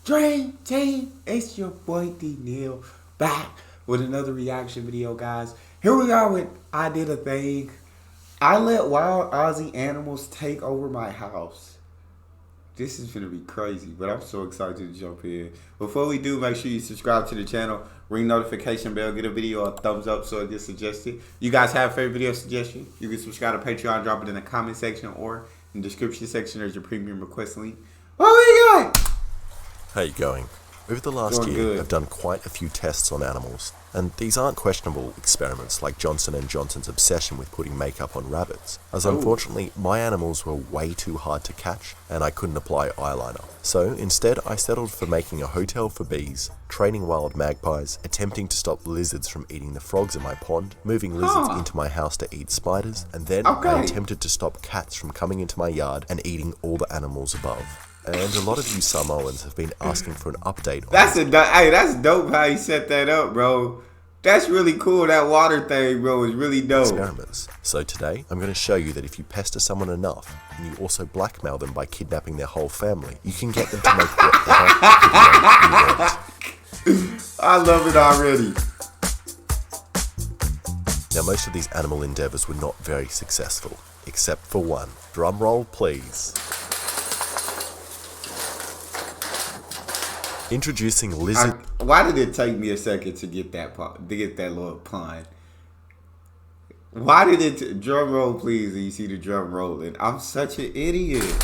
Dream Team, it's your boy D Neal back with another reaction video, guys. Here we are with I Did a Thing. I let wild Aussie animals take over my house. This is gonna be crazy, but I'm so excited to jump in. Before we do, make sure you subscribe to the channel, ring notification bell, get a video a thumbs up so it gets suggested. You guys have a favorite video suggestion? You can subscribe to Patreon, drop it in the comment section or in the description section. There's your premium request link. What we got? How you going? Over the last year, I've done quite a few tests on animals, and these aren't questionable experiments like Johnson & Johnson's obsession with putting makeup on rabbits, as unfortunately my animals were way too hard to catch and I couldn't apply eyeliner. So instead I settled for making a hotel for bees, training wild magpies, attempting to stop lizards from eating the frogs in my pond, moving lizards into my house to eat spiders, and then I attempted to stop cats from coming into my yard and eating all the animals above. And a lot of you Samoans have been asking for an update on that's dope how you set that up, bro. That's really cool. That water thing, bro, is really dope. Experiments. So today, I'm going to show you that if you pester someone enough, and you also blackmail them by kidnapping their whole family, you can get them to make what the hell you want. I love it already. Now, most of these animal endeavors were not very successful, except for one. Drum roll, please. Introducing lizard. Why did it take me a second to get that little pun? Why did it drum roll, please? And you see the drum rolling. I'm such an idiot.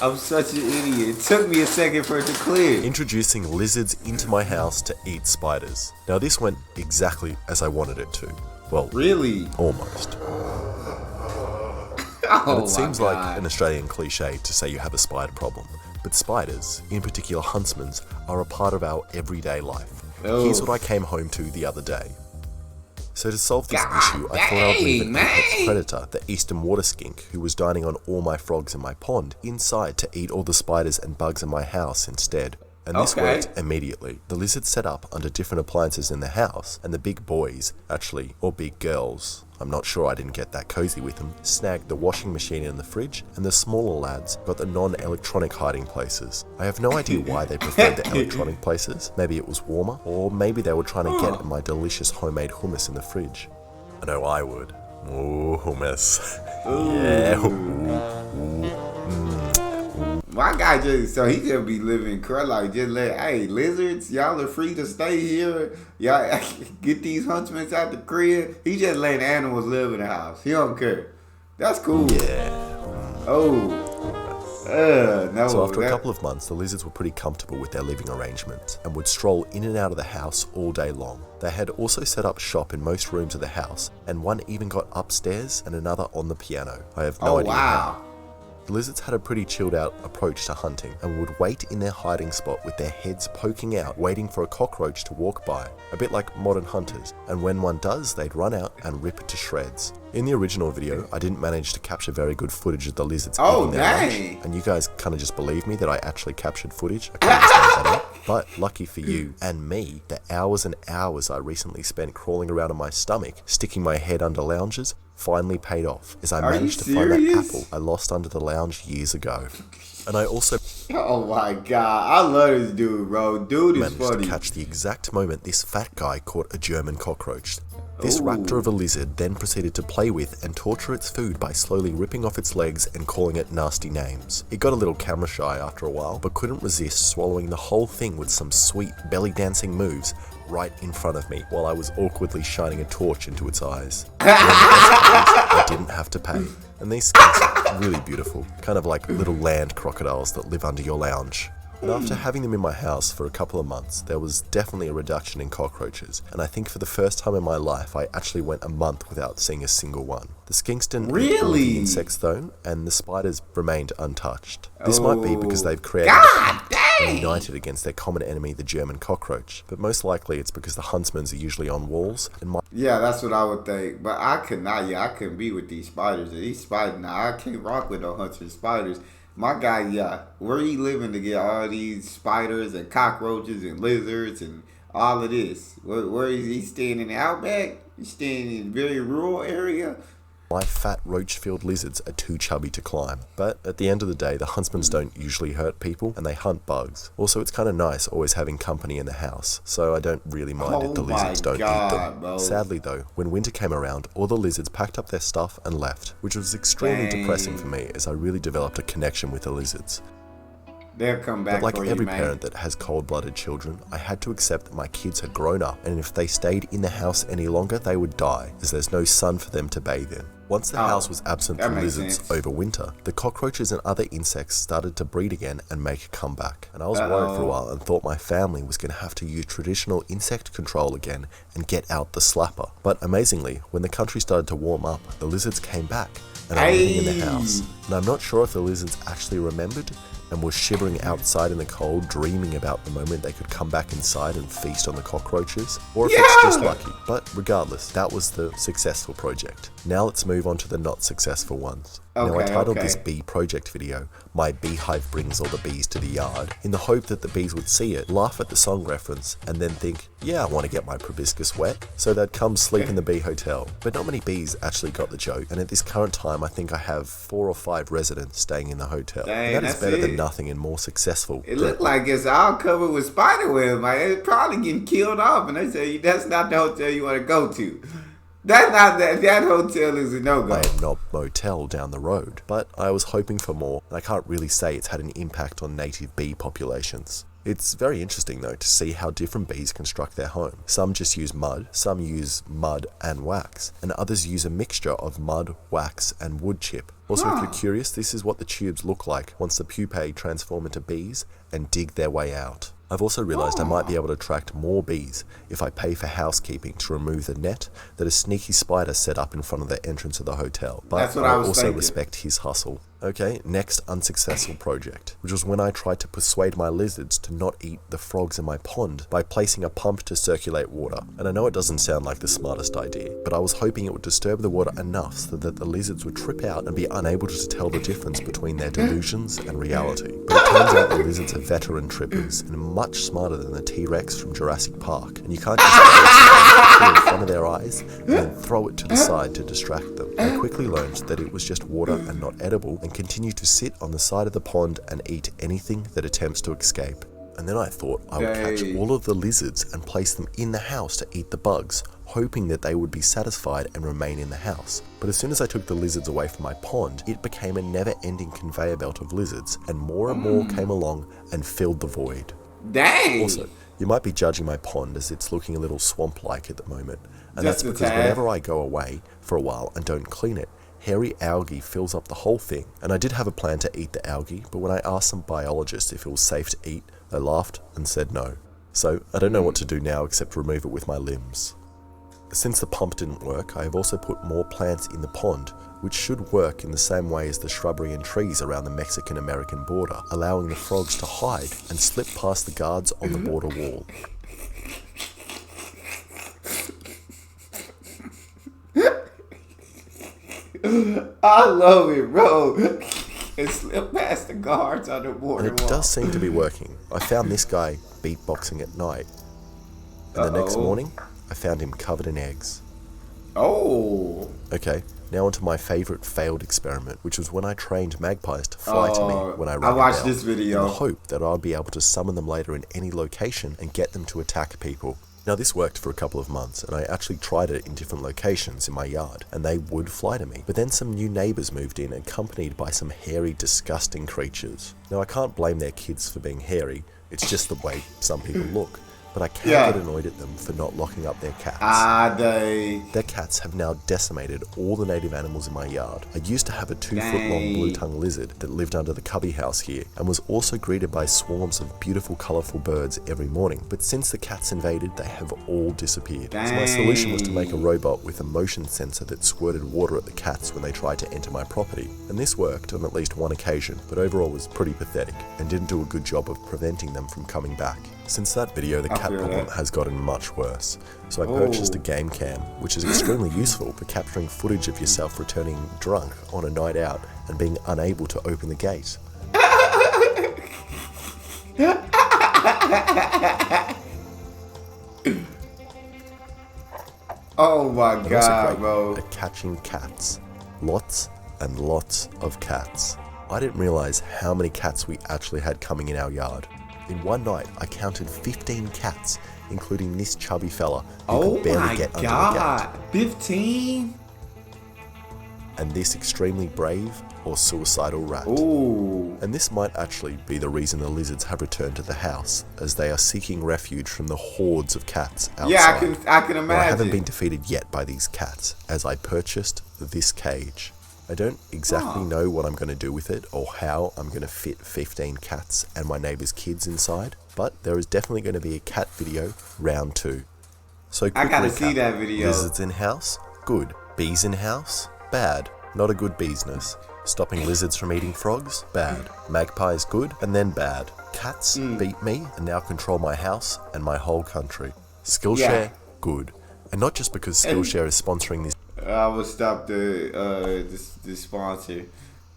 It took me a second for it to clear. Introducing lizards into my house to eat spiders. Now this went exactly as I wanted it to. Well, really? Almost. Oh, and it seems like an Australian cliche to say you have a spider problem. But spiders, in particular huntsmen, are a part of our everyday life. Here's what I came home to the other day. So to solve this issue, I thought I would leave an apex predator, the eastern water skink, who was dining on all my frogs in my pond, inside to eat all the spiders and bugs in my house instead. And this worked immediately. The lizard set up under different appliances in the house, and the big boys, or big girls, I'm not sure I didn't get that cozy with them, snagged the washing machine in the fridge, and the smaller lads got the non-electronic hiding places. I have no idea why they preferred the electronic places. Maybe it was warmer, or maybe they were trying to get at my delicious homemade hummus in the fridge. I know I would. Ooh, hummus. Yeah. My guy he just be living like just hey, lizards, y'all are free to stay here. Y'all get these huntsmen out the crib. He just letting animals live in the house. He don't care. That's cool. Yeah. No. So after a couple of months, the lizards were pretty comfortable with their living arrangements and would stroll in and out of the house all day long. They had also set up shop in most rooms of the house, and one even got upstairs and another on the piano. I have no idea how. The lizards had a pretty chilled out approach to hunting and would wait in their hiding spot with their heads poking out, waiting for a cockroach to walk by, a bit like modern hunters, and when one does, they'd run out and rip it to shreds. In the original video, I didn't manage to capture very good footage of the lizards eating their lunch, and you guys kind of just believe me that I actually captured footage. I couldn't understand that all. But lucky for you and me, the hours and hours I recently spent crawling around on my stomach, sticking my head under lounges, finally paid off, as I managed to find that apple I lost under the lounge years ago. And I also oh my god, I love this dude, bro. Dude is managed funny. to catch the exact moment this fat guy caught a German cockroach. This raptor of a lizard then proceeded to play with and torture its food by slowly ripping off its legs and calling it nasty names. It got a little camera shy after a while, but couldn't resist swallowing the whole thing with some sweet belly dancing moves right in front of me while I was awkwardly shining a torch into its eyes. I didn't have to pay. And these skunks are really beautiful, kind of like little land crocodiles that live under your lounge. And after having them in my house for a couple of months, there was definitely a reduction in cockroaches, and I think for the first time in my life, I actually went a month without seeing a single one. The skinks didn't eat all the insects though, and the spiders remained untouched. This might be because they've created and united against their common enemy, the German cockroach, but most likely it's because the huntsmen are usually on walls, and that's what I would think. But I couldn't be with these spiders. These spiders, I can't rock with no hunter spiders. My guy, where he living to get all these spiders and cockroaches and lizards and all of this? Where is he staying in the outback? He's staying in a very rural area? My fat roach-filled lizards are too chubby to climb. But at the end of the day, the huntsmans don't usually hurt people, and they hunt bugs. Also, it's kind of nice always having company in the house, so I don't really mind if the lizards don't eat them. Bro. Sadly though, when winter came around, all the lizards packed up their stuff and left, which was extremely depressing for me as I really developed a connection with the lizards. They'll come back But like for every you, man. parent that has cold-blooded children, I had to accept that my kids had grown up, and if they stayed in the house any longer, they would die, as there's no sun for them to bathe in. Once the house was absent from lizards over winter, the cockroaches and other insects started to breed again and make a comeback. And I was worried for a while and thought my family was going to have to use traditional insect control again and get out the slapper. But amazingly, when the country started to warm up, the lizards came back and are living in the house. And I'm not sure if the lizards actually remembered and were shivering outside in the cold, dreaming about the moment they could come back inside and feast on the cockroaches, or if it's just lucky. But regardless, that was the successful project. Now let's move on to the not successful ones. Now I titled this bee project video, "My Beehive Brings All the Bees to the Yard," in the hope that the bees would see it, laugh at the song reference, and then think, yeah, I want to get my proboscis wet, so they'd come sleep in the bee hotel. But not many bees actually got the joke, and at this current time I think I have 4 or 5 residents staying in the hotel. Dang, and that is better than nothing and more successful. It looked like it's all covered with spider web. Like, it's probably getting killed off, and they tell you that's not the hotel you want to go to. That's not that hotel is a no-go. I had Knob Motel down the road, but I was hoping for more, and I can't really say it's had an impact on native bee populations. It's very interesting though to see how different bees construct their home. Some just use mud, some use mud and wax, and others use a mixture of mud, wax, and wood chip. Also, if you're curious, this is what the tubes look like once the pupae transform into bees and dig their way out. I've also realised I might be able to attract more bees if I pay for housekeeping to remove the net that a sneaky spider set up in front of the entrance of the hotel. But That's what I I was also thinking. respect his hustle. Okay, next unsuccessful project, which was when I tried to persuade my lizards to not eat the frogs in my pond by placing a pump to circulate water. And I know it doesn't sound like the smartest idea, but I was hoping it would disturb the water enough so that the lizards would trip out and be unable to tell the difference between their delusions and reality. But it turns out the lizards are veteran trippers and much smarter than the T-Rex from Jurassic Park. And you can't just place it in front of their eyes and then throw it to the side to distract them. I quickly learned that it was just water and not edible, and continue to sit on the side of the pond and eat anything that attempts to escape. And then I thought I would catch all of the lizards and place them in the house to eat the bugs, hoping that they would be satisfied and remain in the house. But as soon as I took the lizards away from my pond, it became a never-ending conveyor belt of lizards, and more came along and filled the void. Dang! Also, you might be judging my pond as it's looking a little swamp-like at the moment, and Just that's a because tad. whenever I go away for a while and don't clean it, hairy algae fills up the whole thing. And I did have a plan to eat the algae, but when I asked some biologists if it was safe to eat, they laughed and said no. So I don't know what to do now except remove it with my limbs. Since the pump didn't work, I have also put more plants in the pond, which should work in the same way as the shrubbery and trees around the Mexican-American border, allowing the frogs to hide and slip past the guards on the border wall. I love it, bro. It slipped past the guards on the border And it wall. does seem to be working. I found this guy beatboxing at night, and the next morning, I found him covered in eggs. Oh. Okay, now onto my favourite failed experiment, which was when I trained magpies to fly to me when I rang I watched a bell, this video. in the hope that I'd be able to summon them later in any location and get them to attack people. Now this worked for a couple of months, and I actually tried it in different locations in my yard, and they would fly to me. But then some new neighbours moved in, accompanied by some hairy, disgusting creatures. Now I can't blame their kids for being hairy, it's just the way some people look. But I can get annoyed at them for not locking up their cats. Their cats have now decimated all the native animals in my yard. I used to have a 2-foot-long blue-tongue lizard that lived under the cubby house here, and was also greeted by swarms of beautiful, colourful birds every morning. But since the cats invaded, they have all disappeared. So my solution was to make a robot with a motion sensor that squirted water at the cats when they tried to enter my property. And this worked on at least one occasion, but overall was pretty pathetic, and didn't do a good job of preventing them from coming back. Since that video, the cat problem has gotten much worse, so I purchased a game cam, which is extremely useful for capturing footage of yourself returning drunk on a night out and being unable to open the gate. Oh my I'm also god, great bro. at catching cats. Lots and lots of cats. I didn't realize how many cats we actually had coming in our yard. In one night, I counted 15 cats, including this chubby fella who could barely get under the gate. 15? And this extremely brave or suicidal rat. Ooh. And this might actually be the reason the lizards have returned to the house, as they are seeking refuge from the hordes of cats outside. Yeah, I can imagine. But I haven't been defeated yet by these cats, as I purchased this cage. I don't exactly know what I'm going to do with it or how I'm going to fit 15 cats and my neighbor's kids inside, but there is definitely going to be a cat video round 2. So quick I gotta recap. see that video. Lizards in house? Good. Bees in house? Bad. Not a good business. Stopping lizards from eating frogs? Bad. Magpies good and then bad. Cats beat me and now control my house and my whole country. Skillshare? Good. And not just because Skillshare is sponsoring this. I will stop the sponsor.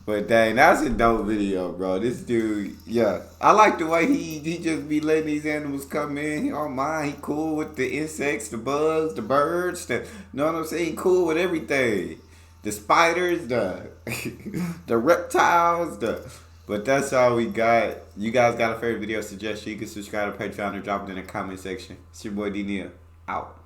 But dang, that's a dope video, bro. This dude, yeah. I like the way he just be letting these animals come in. He don't mind. He cool with the insects, the bugs, the birds, you know what I'm saying? He cool with everything. The spiders, the reptiles, but that's all we got. You guys got a favorite video suggestion, you can subscribe to Patreon or drop it in the comment section. It's your boy D Neal. Out.